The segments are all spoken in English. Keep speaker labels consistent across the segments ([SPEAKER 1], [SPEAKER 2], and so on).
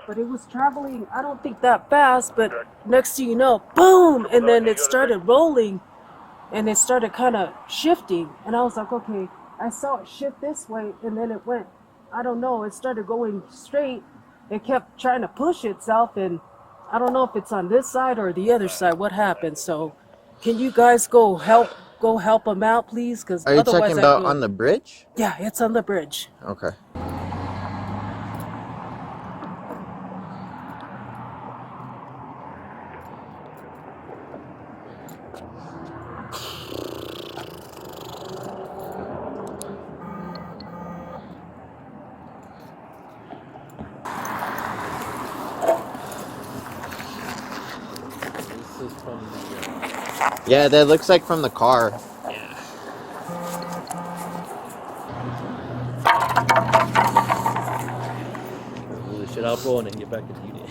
[SPEAKER 1] but it was traveling, I don't think that fast, but next thing you know, boom, and then it started rolling, and it started kind of shifting, and I was like, okay, I saw it shift this way, and then it went, I don't know, it started going straight. It kept trying to push itself, and I don't know if it's on this side or the other side. What happened? So, can you guys go help them out, please? Because
[SPEAKER 2] Are you talking
[SPEAKER 1] otherwise, I
[SPEAKER 2] about
[SPEAKER 1] go.
[SPEAKER 2] on the bridge?
[SPEAKER 1] Yeah, it's on the bridge.
[SPEAKER 2] Okay.
[SPEAKER 3] This is from the.
[SPEAKER 2] Yeah, that looks like from the car.
[SPEAKER 3] Yeah. Move this shit out, bro, and then get back to the unit.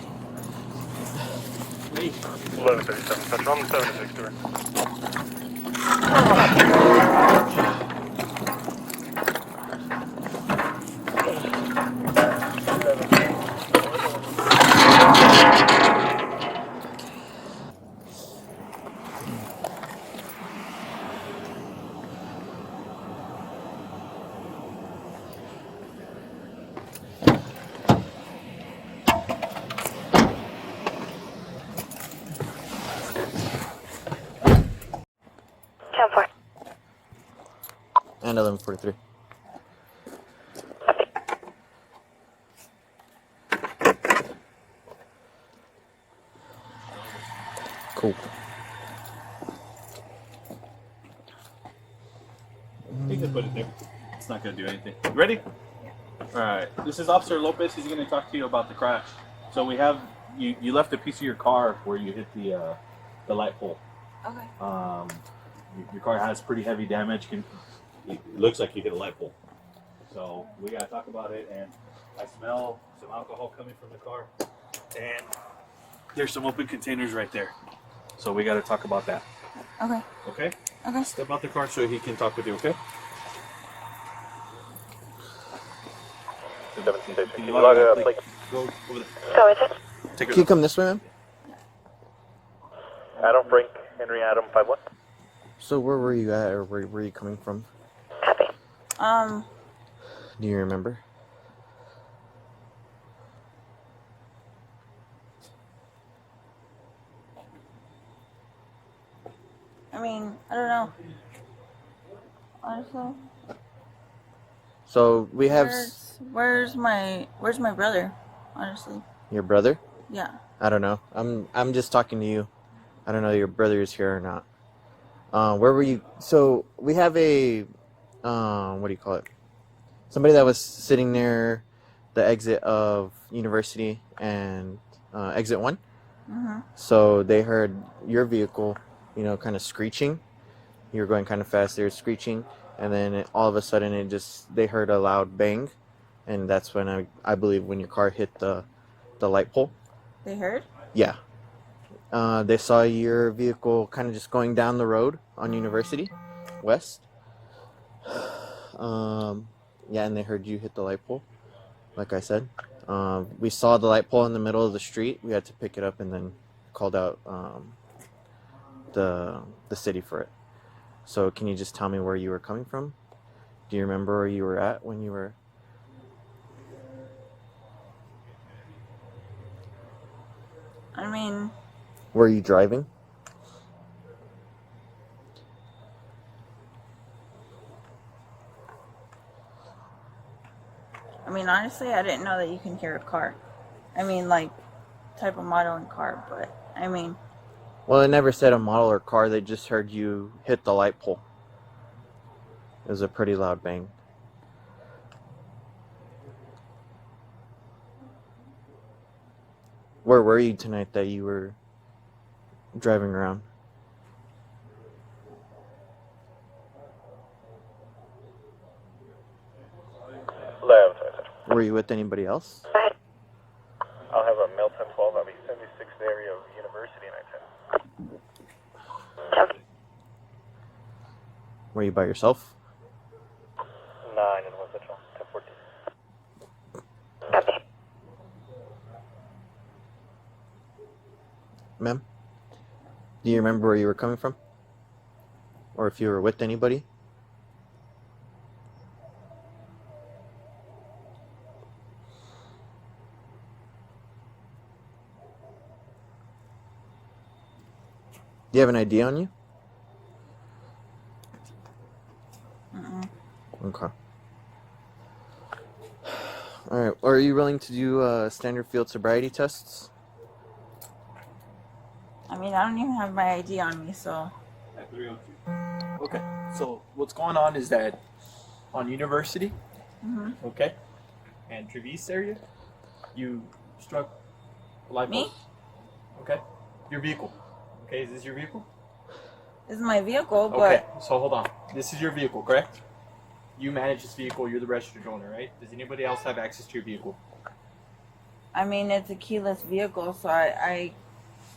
[SPEAKER 3] Wait.
[SPEAKER 4] 1137, touch on 763.
[SPEAKER 2] And 1143. Cool.
[SPEAKER 5] You can put it there. It's not going to do anything. Ready? All right. This is Officer Lopez. He's going to talk to you about the crash. So we have you left a piece of your car where you hit the light pole.
[SPEAKER 6] Okay.
[SPEAKER 5] Your car has pretty heavy damage. It looks like you hit a light pole. So we got to talk about it. And I smell some alcohol coming from the car. And there's some open containers right there. So we got to talk about that.
[SPEAKER 6] Okay.
[SPEAKER 5] Okay?
[SPEAKER 6] Okay.
[SPEAKER 5] Step out the car so he can talk with you, okay? Can you log a plate? Go over there.
[SPEAKER 4] So is it?
[SPEAKER 5] Take
[SPEAKER 2] Can you come this way, man?
[SPEAKER 4] Adam Frank, Henry Adam 51.
[SPEAKER 2] So where were you at, or where were you coming from?
[SPEAKER 4] Copy.
[SPEAKER 2] Do you remember?
[SPEAKER 6] I mean, I don't know. Honestly.
[SPEAKER 2] So we have
[SPEAKER 6] Where's my brother? Honestly.
[SPEAKER 2] your brother.
[SPEAKER 6] Yeah.
[SPEAKER 2] I don't know. I'm just talking to you. I don't know if your brother is here or not. Where were you? So we have a what do you call it? Somebody that was sitting near the exit of University and exit 1.
[SPEAKER 6] Mhm.
[SPEAKER 2] So they heard your vehicle, kind of screeching. You were going kind of fast. They were screeching, and then all of a sudden they heard a loud bang, and that's when I believe when your car hit the light pole.
[SPEAKER 6] They heard?
[SPEAKER 2] Yeah. They saw your vehicle kind of just going down the road on University West. Yeah, and they heard you hit the light pole, like I said. We saw the light pole in the middle of the street. We had to pick it up and then called out the city for it. So can you just tell me where you were coming from? Do you remember where you were at when you were...
[SPEAKER 6] I mean...
[SPEAKER 2] Were you driving?
[SPEAKER 6] honestly, I didn't know that you can hear a car. I mean, like, type of model and car, but, I mean...
[SPEAKER 2] Well, it never said a model or car. They just heard you hit the light pole. It was a pretty loud bang. Where were you tonight that you were driving around? Were you with anybody else?
[SPEAKER 4] I'll have a male 1012. I'll be 76th area of University and I-10.
[SPEAKER 2] Were you by yourself?
[SPEAKER 4] 9 and 1 Central, 1014. Copy.
[SPEAKER 2] ma'am? Do you remember where you were coming from? Or if you were with anybody? Do you have an ID on you? Okay. All right. Are you willing to do standard field sobriety tests?
[SPEAKER 6] I mean, I don't even have my ID on me, so.
[SPEAKER 5] At 302.
[SPEAKER 3] Okay. So what's going on is that on University, okay, and Trevice area, you struck a light
[SPEAKER 6] Me?
[SPEAKER 3] post. Okay. Your vehicle. Okay. Is this your vehicle?
[SPEAKER 6] This is my vehicle, but
[SPEAKER 3] Okay. So hold on. This is your vehicle, correct? You manage this vehicle. You're the registered owner, right? Does anybody else have access to your vehicle?
[SPEAKER 6] I mean, it's a keyless vehicle, so I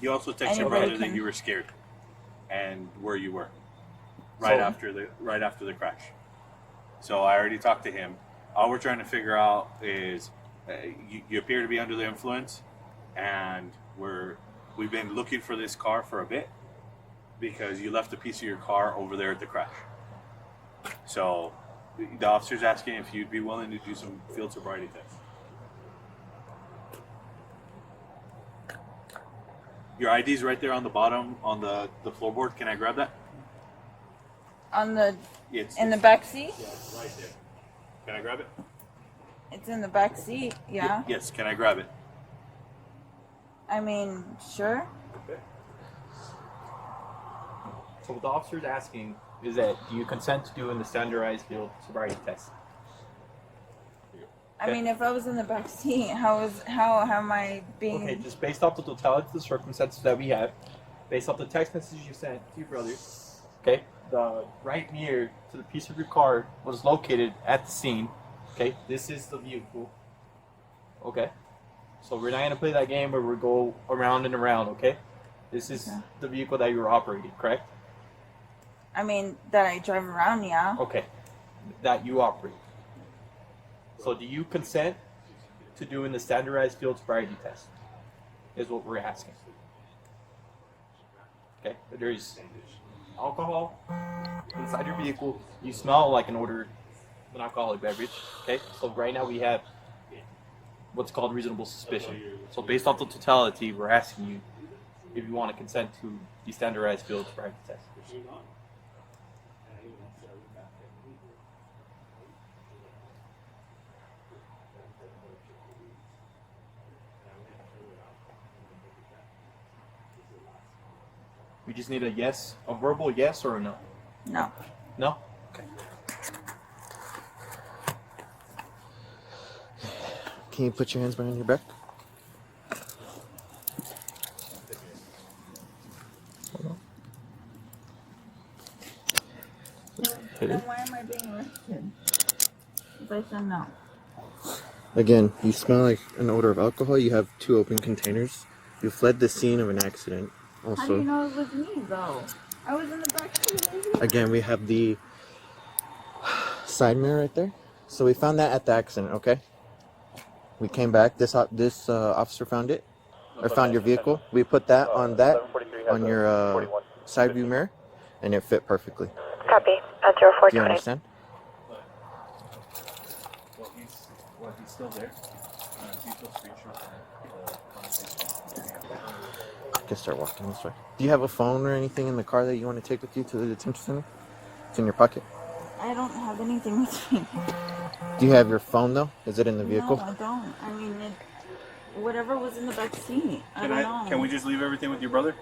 [SPEAKER 5] You also texted your
[SPEAKER 6] Anybody
[SPEAKER 5] brother that
[SPEAKER 6] can-
[SPEAKER 5] you were scared, and where you were, right
[SPEAKER 3] So-
[SPEAKER 5] after the crash. So I already talked to him. All we're trying to figure out is you appear to be under the influence, and we've been looking for this car for a bit because you left a piece of your car over there at the crash. So the officer's asking if you'd be willing to do some field sobriety tests. Your ID's right there on the bottom on the floorboard. Can I grab that?
[SPEAKER 6] on the
[SPEAKER 5] Yeah, it's
[SPEAKER 6] in the back seat.
[SPEAKER 5] Yeah, it's right there. Can I grab it?
[SPEAKER 6] It's in the back seat. Yeah.
[SPEAKER 5] Yes, can I grab it?
[SPEAKER 6] I mean, sure.
[SPEAKER 5] Okay.
[SPEAKER 3] So what the officer's asking is that do you consent to doing the standardized field sobriety test?
[SPEAKER 6] I
[SPEAKER 3] Okay.
[SPEAKER 6] mean, if I was in the back seat, how am I being?
[SPEAKER 3] Okay, just based off the totality of the circumstances that we have, based off the text message you sent to your brother, okay, the right mirror to the piece of your car was located at the scene. Okay, this is the vehicle. Okay, so we're not gonna play that game where we go around and around. Okay, this is
[SPEAKER 6] Okay.
[SPEAKER 3] the vehicle that you were operating, correct?
[SPEAKER 6] I mean, that I drive around. Yeah.
[SPEAKER 3] Okay, that you operate. So do you consent to doing the standardized field sobriety test? Is what we're asking. Okay, there's alcohol inside your vehicle. You smell like an odor of an alcoholic beverage. Okay, so right now we have what's called reasonable suspicion. So based off the totality, we're asking you if you want to consent to the standardized field sobriety test. We just need a yes, a verbal yes or a no.
[SPEAKER 6] No.
[SPEAKER 3] No? Okay.
[SPEAKER 2] Can you put your hands behind your back?
[SPEAKER 6] Then why am I being arrested? If I said no.
[SPEAKER 2] Again, you smell like an odor of alcohol. You have 2 open containers. You fled the scene of an accident.
[SPEAKER 6] How do you
[SPEAKER 2] Also,
[SPEAKER 6] know it was me though? I was in the back seat.
[SPEAKER 2] again, we have the side mirror right there. So we found that at the accident. Okay. We came back. This officer found it, or found your vehicle. We put that on your side view mirror, and it fit perfectly.
[SPEAKER 7] Copy.
[SPEAKER 2] Do you
[SPEAKER 7] 0420.
[SPEAKER 2] understand?
[SPEAKER 5] Well, he's still there. He's still screenshot the conversation.
[SPEAKER 2] I can start walking this way. Do you have a phone or anything in the car that you want to take with you to the detention center? It's in your pocket.
[SPEAKER 6] I don't have anything with me.
[SPEAKER 2] Do you have your phone though? Is it in the vehicle?
[SPEAKER 6] No, I don't. I mean, whatever was in the back seat. I don't know.
[SPEAKER 5] Can we just leave everything with your brother?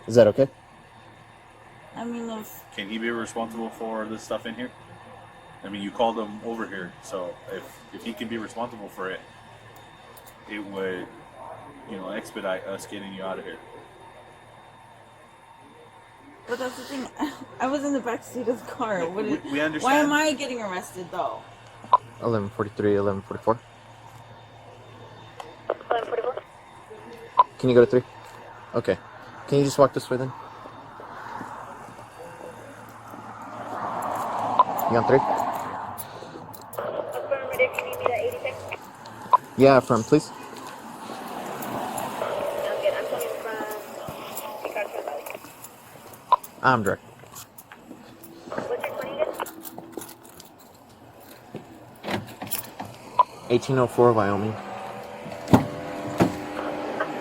[SPEAKER 2] Is that okay?
[SPEAKER 6] I mean, if
[SPEAKER 5] Can he be responsible for this stuff in here? I mean, you called him over here, so if he can be responsible for it, it would, expedite us getting you out of here.
[SPEAKER 6] but that's the thing. I was in the back seat of the car.
[SPEAKER 5] We understand.
[SPEAKER 6] Why am I getting arrested though?
[SPEAKER 2] 11:43, 11:44.
[SPEAKER 7] 1144.
[SPEAKER 2] Can you go to 3? Okay. Can you just walk this way then? You on 3?
[SPEAKER 7] Affirmative, you need me to 86?
[SPEAKER 2] Yeah, affirm, please. I'm direct.
[SPEAKER 7] What's your 20 again?
[SPEAKER 2] 1804 Wyoming.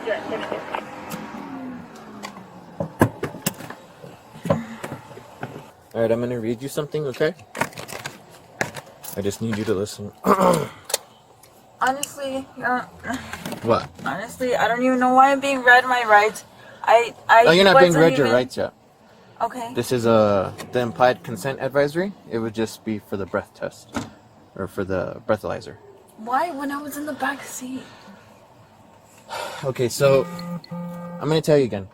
[SPEAKER 7] Yes, give me this.
[SPEAKER 2] Alright, I'm gonna read you something, okay? I just need you to listen.
[SPEAKER 6] Honestly,
[SPEAKER 2] What?
[SPEAKER 6] honestly, I don't even know why I'm being read my rights.
[SPEAKER 2] Oh, you're not being
[SPEAKER 6] wasn't
[SPEAKER 2] read your
[SPEAKER 6] even-
[SPEAKER 2] rights yet.
[SPEAKER 6] Okay.
[SPEAKER 2] This is the implied consent advisory. It would just be for the breath test. Or for the breathalyzer.
[SPEAKER 6] Why when I was in the back seat?
[SPEAKER 2] Okay, so I'm gonna tell you again.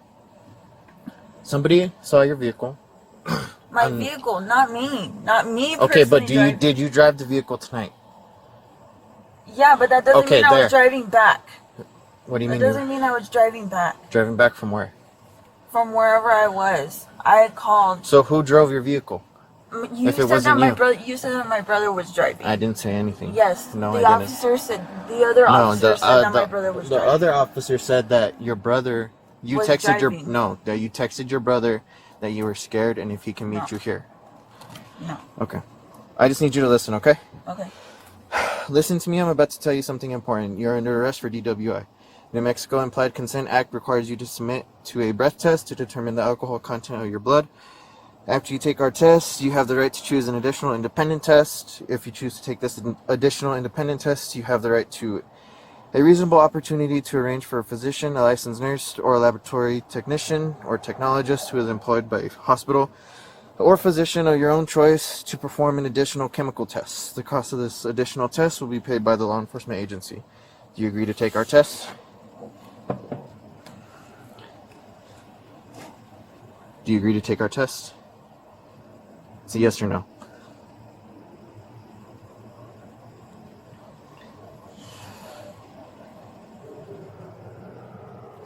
[SPEAKER 2] Somebody saw your vehicle.
[SPEAKER 6] My vehicle, not me. Not me
[SPEAKER 2] Okay, but
[SPEAKER 6] personally
[SPEAKER 2] did you drive the vehicle tonight?
[SPEAKER 6] Yeah, but that doesn't
[SPEAKER 2] Okay,
[SPEAKER 6] mean I
[SPEAKER 2] there.
[SPEAKER 6] was driving back.
[SPEAKER 2] What do you
[SPEAKER 6] That
[SPEAKER 2] mean?
[SPEAKER 6] doesn't mean I was driving back
[SPEAKER 2] Driving back from where?
[SPEAKER 6] from wherever I was. I called.
[SPEAKER 2] So who drove your vehicle?
[SPEAKER 6] You
[SPEAKER 2] If it
[SPEAKER 6] said
[SPEAKER 2] wasn't
[SPEAKER 6] that my
[SPEAKER 2] you.
[SPEAKER 6] brother. You said that my brother was driving.
[SPEAKER 2] I didn't say anything.
[SPEAKER 6] Yes.
[SPEAKER 2] No,
[SPEAKER 6] the
[SPEAKER 2] I didn't.
[SPEAKER 6] officer said. The other officer said that my brother was
[SPEAKER 2] the
[SPEAKER 6] driving.
[SPEAKER 2] other officer said that your brother. You
[SPEAKER 6] Was
[SPEAKER 2] texted
[SPEAKER 6] driving.
[SPEAKER 2] that you texted your brother that you were scared and if he can meet
[SPEAKER 6] No.
[SPEAKER 2] you here.
[SPEAKER 6] No.
[SPEAKER 2] Okay. I just need you to listen, okay?
[SPEAKER 6] Okay.
[SPEAKER 2] Listen to me, I'm about to tell you something important. You're under arrest for DWI. New Mexico Implied Consent Act requires you to submit to a breath test to determine the alcohol content of your blood. After you take our test, you have the right to choose an additional independent test. If you choose to take this additional independent test, you have the right to a reasonable opportunity to arrange for a physician, a licensed nurse, or a laboratory technician or technologist who is employed by a hospital or physician of your own choice to perform an additional chemical test. The cost of this additional test will be paid by the law enforcement agency. Do you agree to take our test? Do you agree to take our test? It's a yes or no.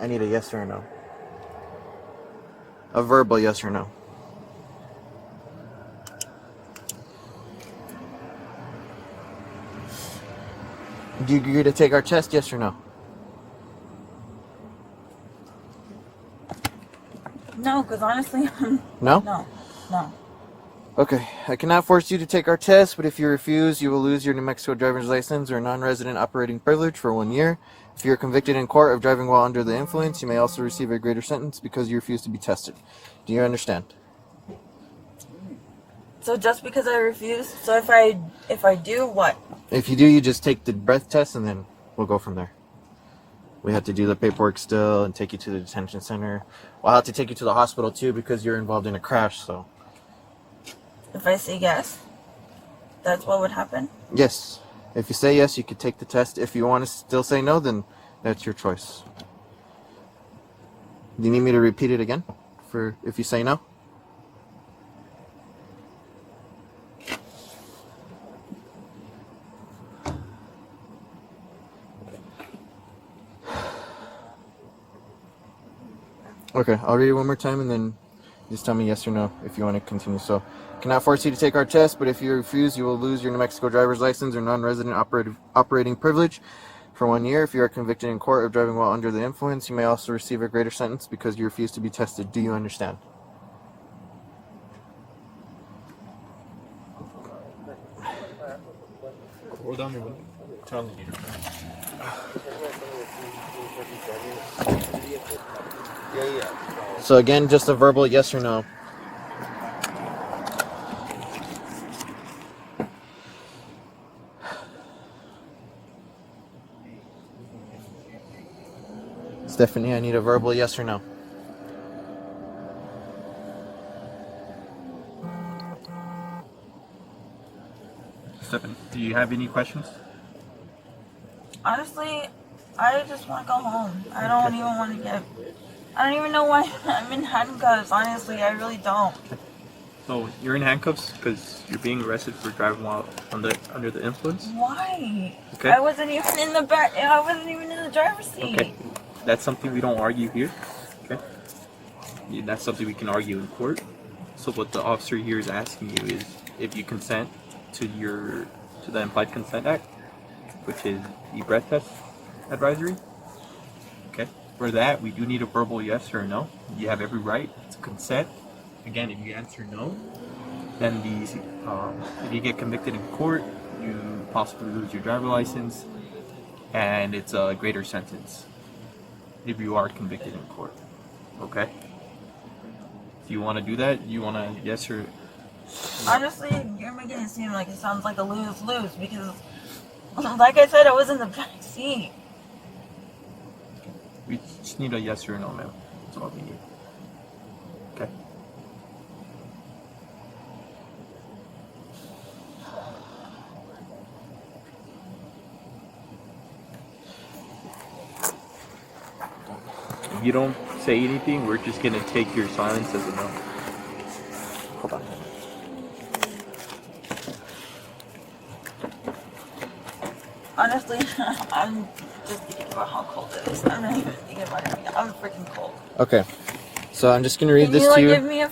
[SPEAKER 2] I need a yes or a no. A verbal yes or no. Do you agree to take our test, yes or no?
[SPEAKER 6] No, because honestly,
[SPEAKER 2] No?
[SPEAKER 6] no.
[SPEAKER 2] Okay, I cannot force you to take our test, but if you refuse, you will lose your New Mexico driver's license or non-resident operating privilege for 1 year. If you are convicted in court of driving while under the influence, you may also receive a greater sentence because you refuse to be tested. Do you understand?
[SPEAKER 6] So just because I refuse, so if I do, what?
[SPEAKER 2] If you do, you just take the breath test and then we'll go from there. We have to do the paperwork still and take you to the detention center. We'll have to take you to the hospital too because you're involved in a crash, so.
[SPEAKER 6] If I say yes, that's what would happen?
[SPEAKER 2] Yes. If you say yes, you could take the test. If you want to still say no, then that's your choice. Do you need me to repeat it again for if you say no? Okay, I'll read it one more time and then just tell me yes or no if you want to continue. So, cannot force you to take our test, but if you refuse, you will lose your New Mexico driver's license or non-resident operating privilege for 1 year. If you are convicted in court of driving while under the influence, you may also receive a greater sentence because you refuse to be tested. Do you understand?
[SPEAKER 3] Roll down your window. Turn on the heater.
[SPEAKER 2] So again, just a verbal yes or no. Stephanie, I need a verbal yes or no.
[SPEAKER 3] Stephen, do you have any questions?
[SPEAKER 6] Honestly, I just want to go home. I don't even want to get... I don't even know why I'm in handcuffs, honestly. I really don't.
[SPEAKER 3] So you're in handcuffs because you're being arrested for driving while under the influence?
[SPEAKER 6] Why?
[SPEAKER 3] Okay.
[SPEAKER 6] I wasn't even in the back. I wasn't even in the driver's seat.
[SPEAKER 3] Okay. That's something we don't argue here. Okay. Yeah, that's something we can argue in court. So what the officer here is asking you is if you consent to the Implied Consent Act, which is the breath test advisory. Okay. For that, we do need a verbal yes or no. You have every right to consent Again, if you answer no, then if you get convicted in court, you possibly lose your driver license, and it's a greater sentence if you are convicted in court. Okay? Do you want to do that? You want to yes or
[SPEAKER 6] Honestly, you're making it seem like it sounds like a lose-lose because, like I said, I was in the back seat.
[SPEAKER 3] we just need a yes or no, ma'am. That's all we need. Okay? If you don't say anything, we're just gonna take your silence as a no. Hold on.
[SPEAKER 6] Honestly, I'm just thinking about how cold it is. I'm not even thinking about anything. I'm freaking cold.
[SPEAKER 2] Okay. So I'm just gonna read
[SPEAKER 6] Can
[SPEAKER 2] this
[SPEAKER 6] you
[SPEAKER 2] to
[SPEAKER 6] like
[SPEAKER 2] you.
[SPEAKER 6] give me a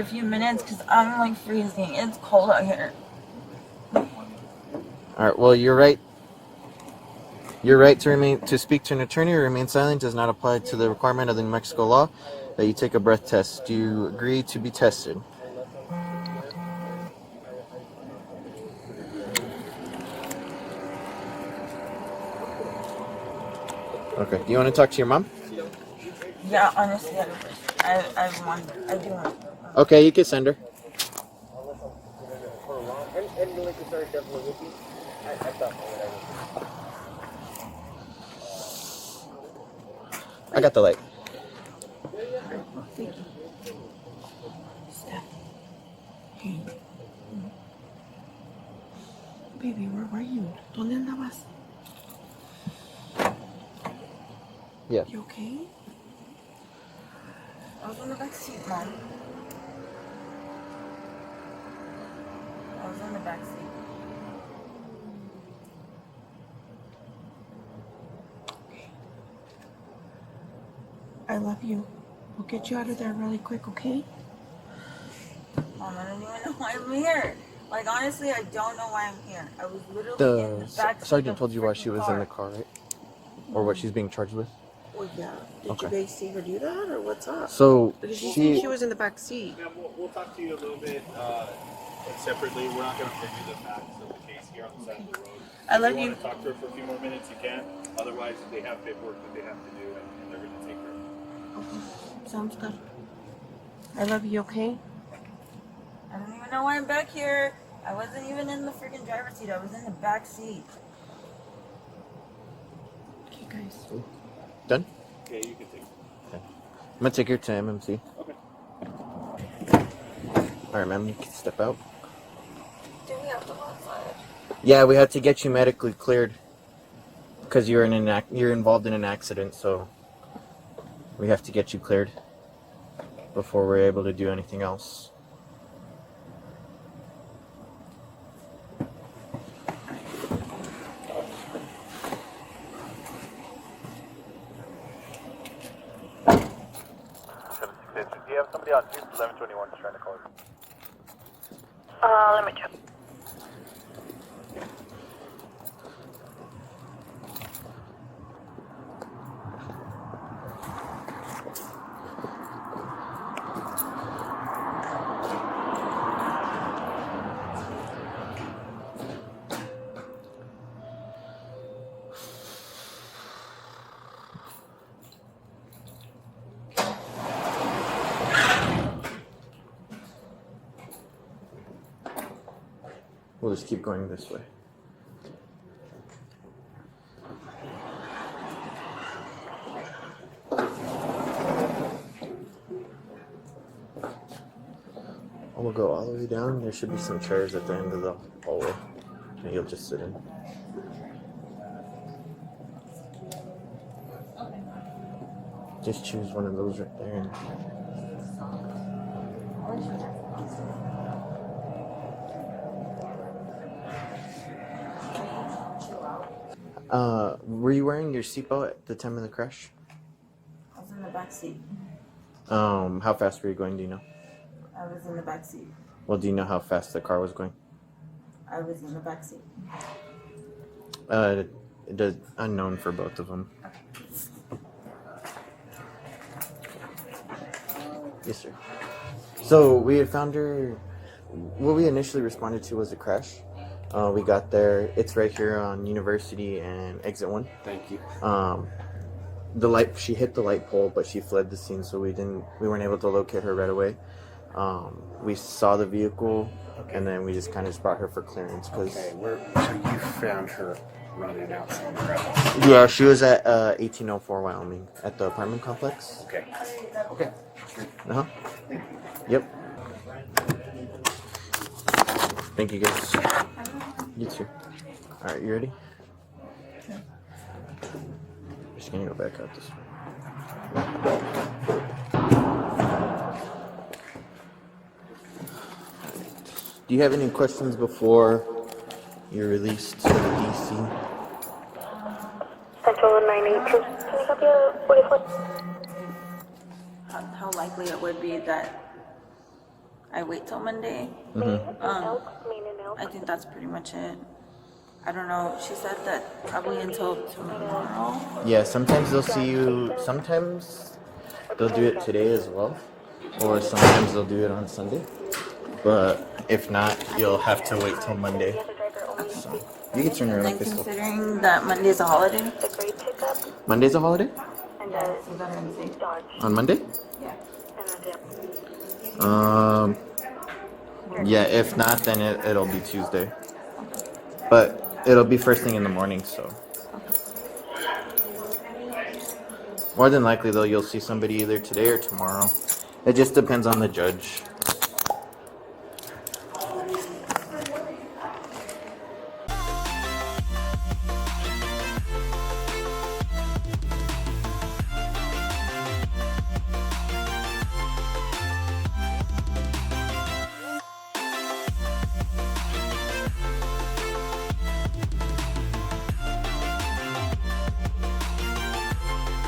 [SPEAKER 6] few minutes because I'm like freezing. It's cold out here.
[SPEAKER 2] All right. Well, you're right. Your right to speak to an attorney or remain silent does not apply to the requirement of the New Mexico law that you take a breath test. Do you agree to be tested? Okay. Do you want to talk to your mom?
[SPEAKER 6] Yeah, honestly, I do want.
[SPEAKER 2] Okay, you can send her. I got the light.
[SPEAKER 6] Thank you. Steph. Hey. Baby, where were you? ¿Dónde andabas?
[SPEAKER 2] Yeah.
[SPEAKER 6] You okay? I was in the back seat, Mom. I was in the back seat. I love you. We'll get you out of there really quick, okay? Mom, I don't even know why I'm here. Like, honestly, I don't know why I'm here. I was literally in the back seat.
[SPEAKER 2] Sergeant
[SPEAKER 6] of
[SPEAKER 2] told you
[SPEAKER 6] the
[SPEAKER 2] why she
[SPEAKER 6] freaking
[SPEAKER 2] was in the car, right? Or what she's being charged with?
[SPEAKER 8] Well, yeah. Did
[SPEAKER 2] Okay.
[SPEAKER 8] you guys see her do that, or what's up?
[SPEAKER 2] So
[SPEAKER 8] Because you said she was in the back seat.
[SPEAKER 5] Ma'am, we'll talk to you a little bit separately. We're not going to give you the facts of the case here on the side of the road.
[SPEAKER 6] I
[SPEAKER 5] If
[SPEAKER 6] love
[SPEAKER 5] you
[SPEAKER 6] you.
[SPEAKER 5] want to talk to her for a few more minutes, you can. Otherwise, they have paperwork that they have to do, and they're going to take her.
[SPEAKER 8] Okay. Sounds good. I love you, okay?
[SPEAKER 6] I don't even know why I'm back here. I wasn't even in the freaking driver's seat. I was in the back seat.
[SPEAKER 8] Okay, guys.
[SPEAKER 2] done?
[SPEAKER 5] Okay, you can take it.
[SPEAKER 2] I'm gonna take her to MMC.
[SPEAKER 5] Okay.
[SPEAKER 2] All right, ma'am, you can step out.
[SPEAKER 6] Do we have to go outside?
[SPEAKER 2] Yeah, we had to get you medically cleared because you're involved in an accident, so we have to get you cleared before we're able to do anything else.
[SPEAKER 4] Do you have somebody on 1121 just trying to call you?
[SPEAKER 7] Let me check.
[SPEAKER 2] We'll just keep going this way. We'll go all the way down. There should be some chairs at the end of the hallway, and you'll just sit in. Just choose one of those right there. Were you wearing your seatbelt at the time of the crash?
[SPEAKER 6] I was in the back seat.
[SPEAKER 2] How fast were you going, do you know?
[SPEAKER 6] I was in the back seat.
[SPEAKER 2] Well, do you know how fast the car was going?
[SPEAKER 6] I was in the back seat.
[SPEAKER 2] The unknown for both of them. Yes, sir. So we had found her. What we initially responded to was a crash. We got there. It's right here on University and Exit 1.
[SPEAKER 9] Thank you.
[SPEAKER 2] She hit the light pole, but she fled the scene, so we weren't able to locate her right away. We saw the vehicle, and then we just kind of just brought her for clearance.
[SPEAKER 9] So you found her running out somewhere else?
[SPEAKER 2] Yeah, she was at 1804 Wyoming at the apartment complex.
[SPEAKER 9] Okay.
[SPEAKER 2] Uh-huh. Yep. Thank you, guys. You too. Alright, you ready? Just gonna go back out this way. Do you have any questions before you're released to the DC?
[SPEAKER 7] Central 982. Can I help you? 44?
[SPEAKER 6] How likely it would be that I wait till Monday? I think that's pretty much it. I don't know. She said that probably until tomorrow.
[SPEAKER 2] Yeah, sometimes they'll see you. Sometimes they'll do it today as well, or sometimes they'll do it on Sunday. But if not, you'll have to wait till Monday. So you can turn around
[SPEAKER 6] And
[SPEAKER 2] like this.
[SPEAKER 6] considering that Monday is a holiday.
[SPEAKER 7] The grade pickup
[SPEAKER 2] Monday's a holiday?
[SPEAKER 7] and
[SPEAKER 6] Veterans Day.
[SPEAKER 7] Dodge.
[SPEAKER 2] On Monday?
[SPEAKER 6] Yeah.
[SPEAKER 7] And
[SPEAKER 2] Yeah. If not, then it'll be Tuesday. But it'll be first thing in the morning, so. More than likely, though, you'll see somebody either today or tomorrow. It just depends on the judge.